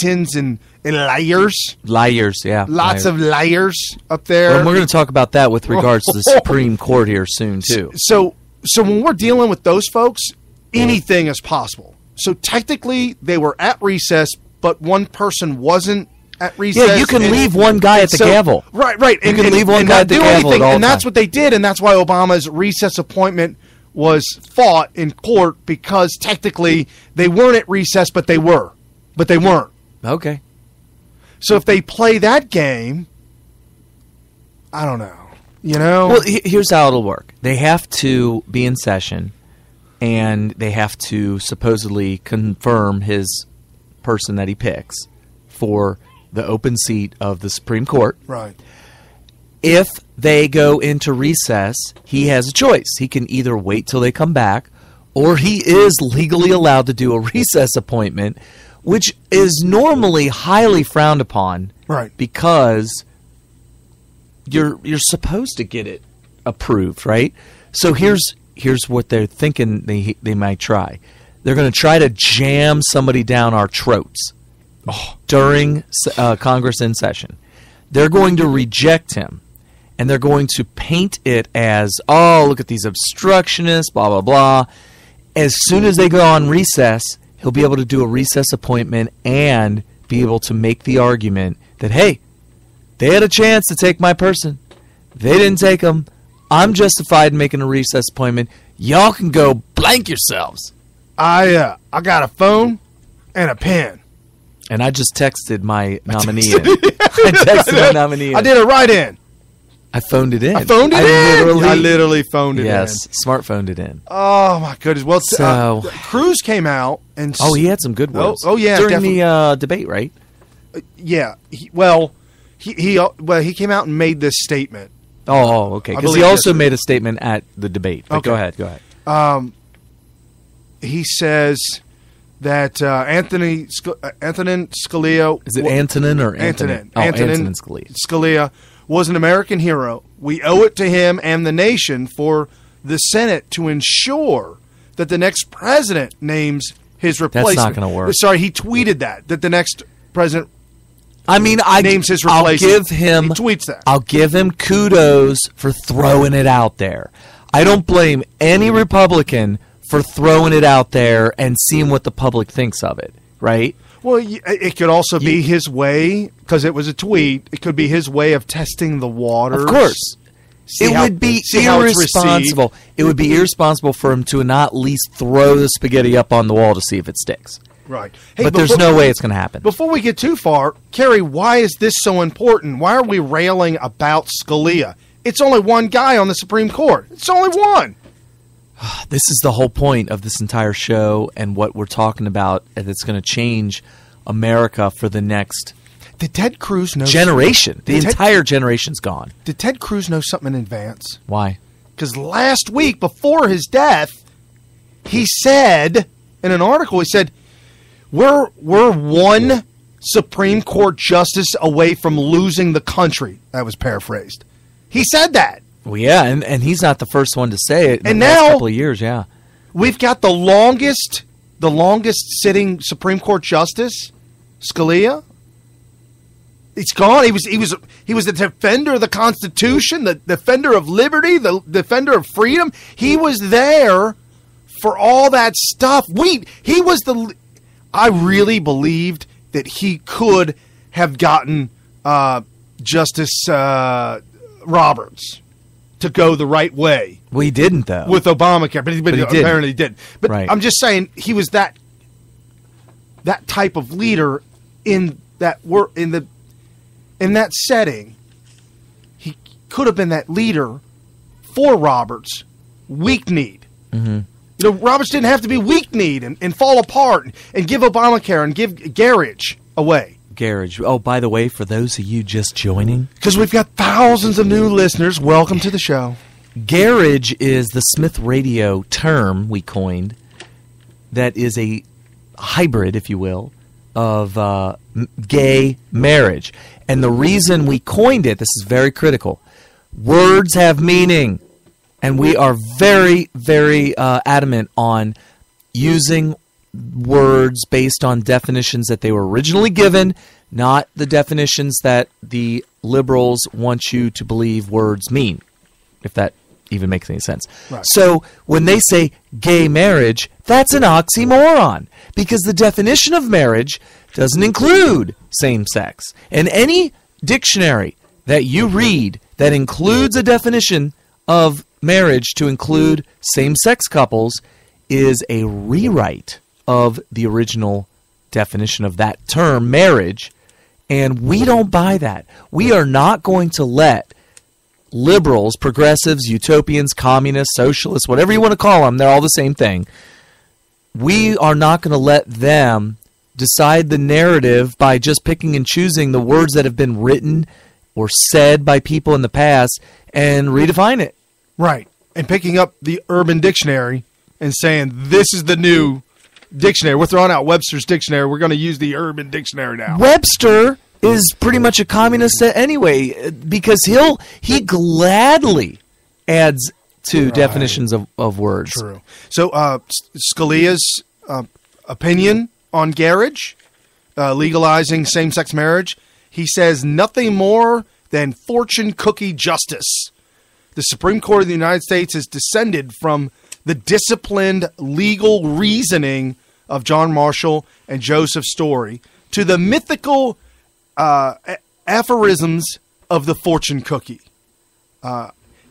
charlatans and liars. Liars, yeah. Lots of liars up there. Well, and we're going to talk about that with regards to the Supreme Court here soon, too. So when we're dealing with those folks, anything is possible. So technically, they were at recess, but one person wasn't at recess. Yeah, you can leave one guy at the gavel. Right. You can leave one guy at the gavel at all and that's what they did, and that's why Obama's recess appointment was fought in court, because technically they weren't at recess, but they were. But they weren't. Okay. So if they play that game, I don't know. You know? Well, here's how it'll work. They have to be in session, and they have to supposedly confirm his person that he picks for the open seat of the Supreme Court. Right. If they go into recess, he has a choice. He can either wait till they come back, or he is legally allowed to do a recess appointment, which is normally highly frowned upon. Right. Because you're supposed to get it approved, right? So here's what they're thinking they might try. They're going to try to jam somebody down our throats during Congress in session. They're going to reject him, and they're going to paint it as, oh, look at these obstructionists, blah, blah, blah. As soon as they go on recess, he'll be able to do a recess appointment and be able to make the argument that, hey, they had a chance to take my person. They didn't take him. I'm justified in making a recess appointment. Y'all can go blank yourselves. I got a phone and a pen. And I just texted my nominee in. I texted my nominee in. I did it right in. I phoned it in. I phoned it in? I literally phoned it in. Yes, smartphoned it in. Oh, my goodness. Well, so, Cruz came out and... Oh, he had some good words. Oh yeah, during the debate, right? Yeah. He came out and made this statement. Oh, okay. Because he also made a statement at the debate. But okay. Go ahead. He says that Antonin Scalia... Is it Antonin or Antonin? Antonin Scalia. Scalia was an American hero. We owe it to him and the nation for the Senate to ensure that the next president names his replacement. That's not going to work. Sorry, he tweeted that the next president... names his replacement. I'll give him. He tweets that. I'll give him kudos for throwing it out there. I don't blame any Republican for throwing it out there and seeing what the public thinks of it. Right? Well, it could also be his way, because it was a tweet. It could be his way of testing the waters. Of course. It would be irresponsible. It would be irresponsible for him to not at least throw the spaghetti up on the wall to see if it sticks. Right. Hey, but there's no way it's going to happen. Before we get too far, Kerry, why is this so important? Why are we railing about Scalia? It's only one guy on the Supreme Court. It's only one. This is the whole point of this entire show and what we're talking about, and it's going to change America for the next Did Ted Cruz know generation. The entire generation's gone. Did Ted Cruz know something in advance? Why? Because last week, before his death, he said, in an article, he said, We're one Supreme Court justice away from losing the country. That was paraphrased. He said that. Well, yeah, and he's not the first one to say it in the last couple of years, yeah. We've got the longest sitting Supreme Court justice, Scalia. It's gone. He was the defender of the Constitution, the defender of liberty, the defender of freedom. He was there for all that stuff. I really believed that he could have gotten Justice Roberts to go the right way. Well, he didn't, though. With Obamacare, but he apparently did. But right. I'm just saying he was that type of leader in that setting. He could have been that leader for Roberts' weak-kneed. Mm-hmm. You know, Roberts didn't have to be weak-kneed and fall apart and give Obamacare and give Garage away. Garage. Oh, by the way, for those of you just joining, because we've got thousands of new listeners, welcome to the show. Garage is the Smith Radio term we coined that is a hybrid, if you will, of gay marriage. And the reason we coined it, this is very critical, words have meaning. And we are very, very adamant on using words based on definitions that they were originally given, not the definitions that the liberals want you to believe words mean, if that even makes any sense. Right. So when they say gay marriage, that's an oxymoron, because the definition of marriage doesn't include same sex. And any dictionary that you read that includes a definition of marriage to include same-sex couples is a rewrite of the original definition of that term, marriage, and we don't buy that. We are not going to let liberals, progressives, utopians, communists, socialists, whatever you want to call them, they're all the same thing. We are not going to let them decide the narrative by just picking and choosing the words that have been written or said by people in the past and redefine it. Right. And picking up the Urban Dictionary and saying, this is the new dictionary. We're throwing out Webster's dictionary. We're going to use the Urban Dictionary now. Webster is pretty much a communist anyway, because he gladly adds to definitions of words. True. So Scalia's opinion on marriage, legalizing same-sex marriage, he says nothing more than fortune cookie justice. The Supreme Court of the United States has descended from the disciplined legal reasoning of John Marshall and Joseph Story to the mythical aphorisms of the fortune cookie.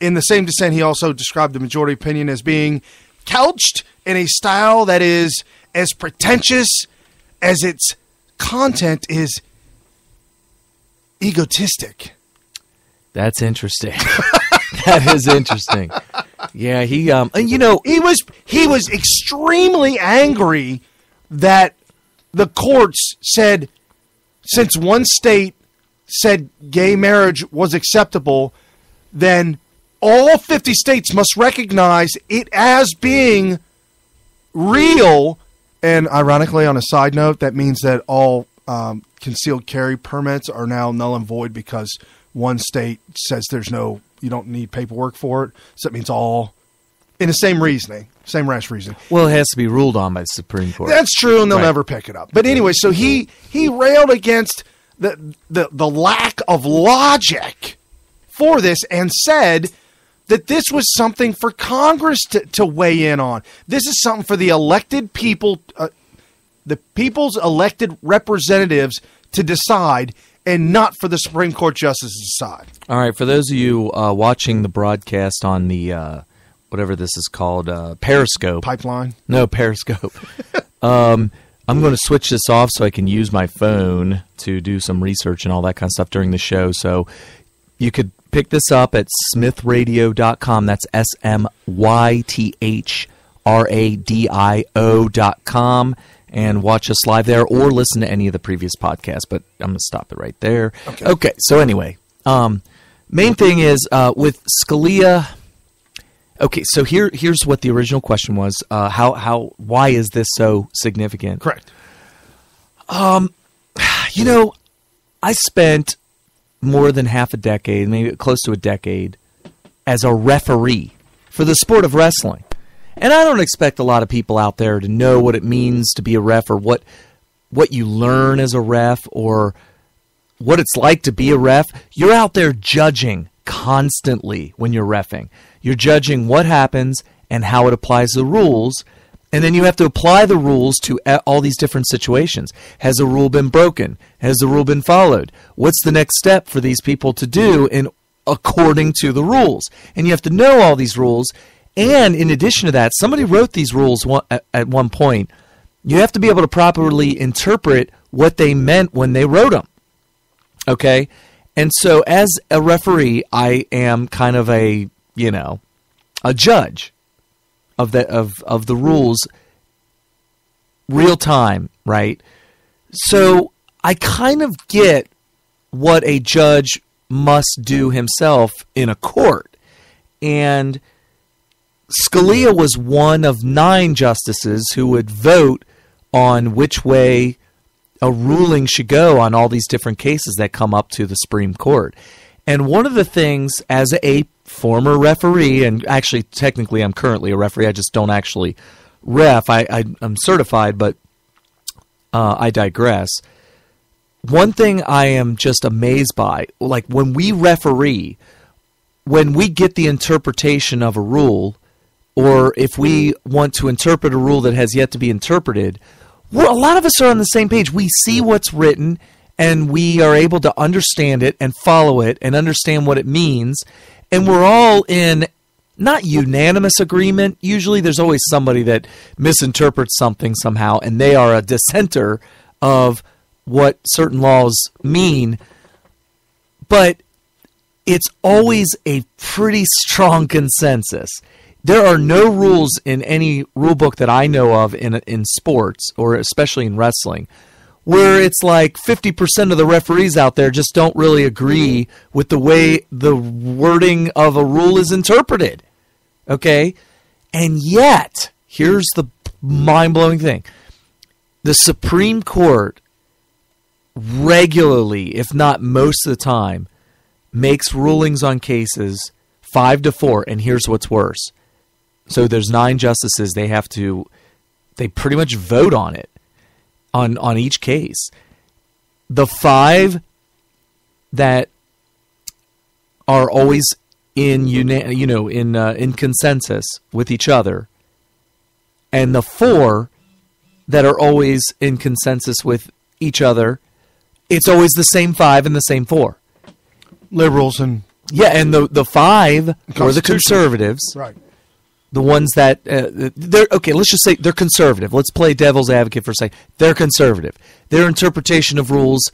In the same dissent, he also described the majority opinion as being couched in a style that is as pretentious as its content is egotistic. That's interesting. That is interesting. Yeah, he was extremely angry that the courts said, since one state said gay marriage was acceptable, then all 50 states must recognize it as being real. And ironically, on a side note, that means that all concealed carry permits are now null and void because one state says you don't need paperwork for it. So that means all in the same reasoning, same rash reasoning. Well, it has to be ruled on by the Supreme Court. That's true, and they'll never pick it up. But anyway, so he railed against the lack of logic for this and said that this was something for Congress to weigh in on. This is something for the elected people, the people's elected representatives to decide, and not for the Supreme Court justices to decide. All right, for those of you watching the broadcast on the whatever this is called, Periscope. Pipeline? No, Periscope. I'm going to switch this off so I can use my phone to do some research and all that kind of stuff during the show. So you could pick this up at smithradio.com. That's SMYTHRADIO.com. And watch us live there or listen to any of the previous podcasts. But I'm going to stop it right there. Okay, so anyway, main thing is with Scalia. Okay, so here's what the original question was. Why is this so significant? Correct. I spent more than half a decade, maybe close to a decade, as a referee for the sport of wrestling. And I don't expect a lot of people out there to know what it means to be a ref or what you learn as a ref or what it's like to be a ref. You're out there judging constantly when you're reffing. You're judging what happens and how it applies the rules, and then you have to apply the rules to all these different situations. Has a rule been broken? Has the rule been followed? What's the next step for these people to do according to the rules? And you have to know all these rules. And in addition to that, somebody wrote these rules at one point. You have to be able to properly interpret what they meant when they wrote them. Okay? And so as a referee, I am kind of a judge of the rules real time, right? So I kind of get what a judge must do himself in a court. And Scalia was one of 9 justices who would vote on which way a ruling should go on all these different cases that come up to the Supreme Court. And one of the things, as a former referee, and actually technically I'm currently a referee, I just don't actually ref. I'm certified, but I digress. One thing I am just amazed by, like when we referee, when we get the interpretation of a rule, or if we want to interpret a rule that has yet to be interpreted, a lot of us are on the same page. We see what's written, and we are able to understand it and follow it and understand what it means, and we're all in not unanimous agreement. Usually there's always somebody that misinterprets something somehow, and they are a dissenter of what certain laws mean, but it's always a pretty strong consensus. There are no rules in any rule book that I know of in sports, or especially in wrestling, where it's like 50% of the referees out there just don't really agree with the way the wording of a rule is interpreted. Okay? And yet, here's the mind-blowing thing. The Supreme Court regularly, if not most of the time, makes rulings on cases 5-4, and here's what's worse. So there's 9 justices. They pretty much vote on it, on each case. The 5 that are always in consensus with each other, and the 4 that are always in consensus with each other, it's always the same 5 and the same 4. Liberals and and the 5 are the conservatives, right? The ones that they're okay. Let's just say they're conservative. Let's play devil's advocate for a second. They're conservative. Their interpretation of rules,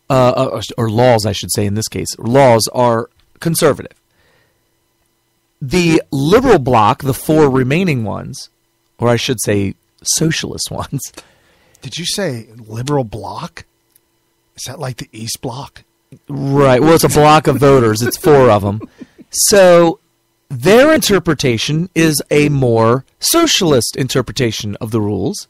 or laws, I should say in this case, laws are conservative. The liberal bloc, the 4 remaining ones, or I should say socialist ones. Did you say liberal bloc? Is that like the East Bloc? Right. Well, it's a block of voters. It's 4 of them. So their interpretation is a more socialist interpretation of the rules.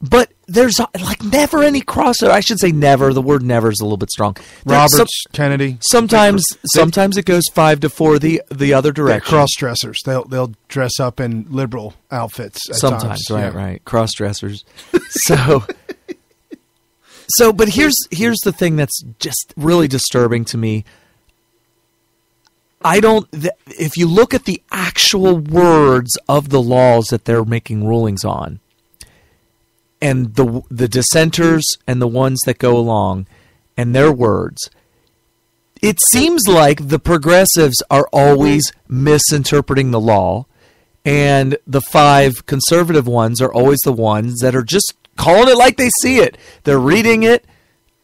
But there's like never any crossover. I should say never. The word never is a little bit strong. Roberts, Kennedy. Sometimes it goes 5-4 the other direction. Cross dressers. They'll dress up in liberal outfits. At sometimes, times. Right. Cross dressers. But here's the thing that's just really disturbing to me. If you look at the actual words of the laws that they're making rulings on, and the dissenters and the ones that go along and their words, it seems like the progressives are always misinterpreting the law, and the 5 conservative ones are always the ones that are just calling it like they see it. They're reading it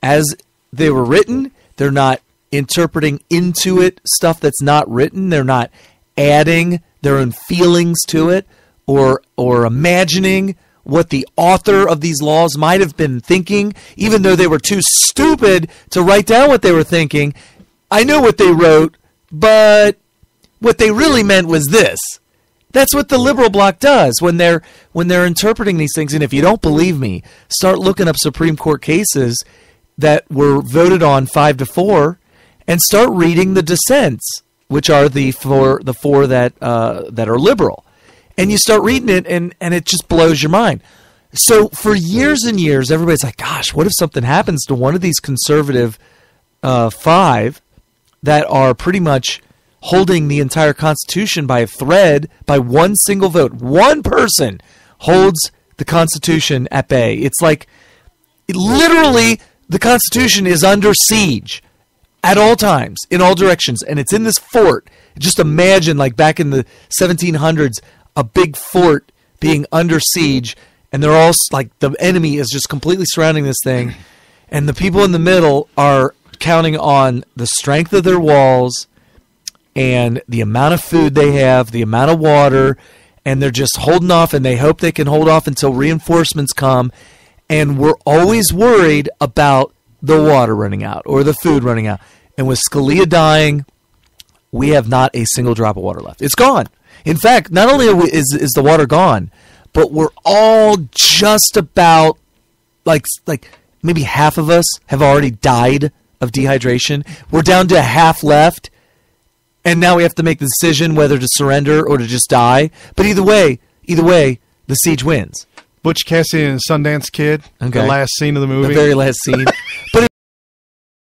as they were written. They're not interpreting into it stuff that's not written. They're not adding their own feelings to it, or imagining what the author of these laws might have been thinking, even though they were too stupid to write down what they were thinking. I know what they wrote, but what they really meant was this. That's what the liberal bloc does when they're interpreting these things. And if you don't believe me, start looking up Supreme Court cases that were voted on 5-4, and start reading the dissents, which are the four that are liberal. And you start reading it, and it just blows your mind. So for years and years, everybody's like, gosh, what if something happens to one of these conservative 5 that are pretty much holding the entire Constitution by a thread, by one single vote? One person holds the Constitution at bay. It's like, literally, the Constitution is under siege at all times, in all directions, and it's in this fort. Just imagine, like back in the 1700s, a big fort being under siege, and they're all like, the enemy is just completely surrounding this thing, and the people in the middle are counting on the strength of their walls and the amount of food they have, the amount of water, and they're just holding off, and they hope they can hold off until reinforcements come. And we're always worried about the water running out or the food running out. And with Scalia dying, we have not a single drop of water left. It's gone. In fact, not only is the water gone, but we're all just about, like maybe half of us have already died of dehydration. We're down to half left, and now we have to make the decision whether to surrender or to just die. But either way, the The siege wins. Butch Cassidy and Sundance Kid. Okay. The last scene of the movie. The very last scene.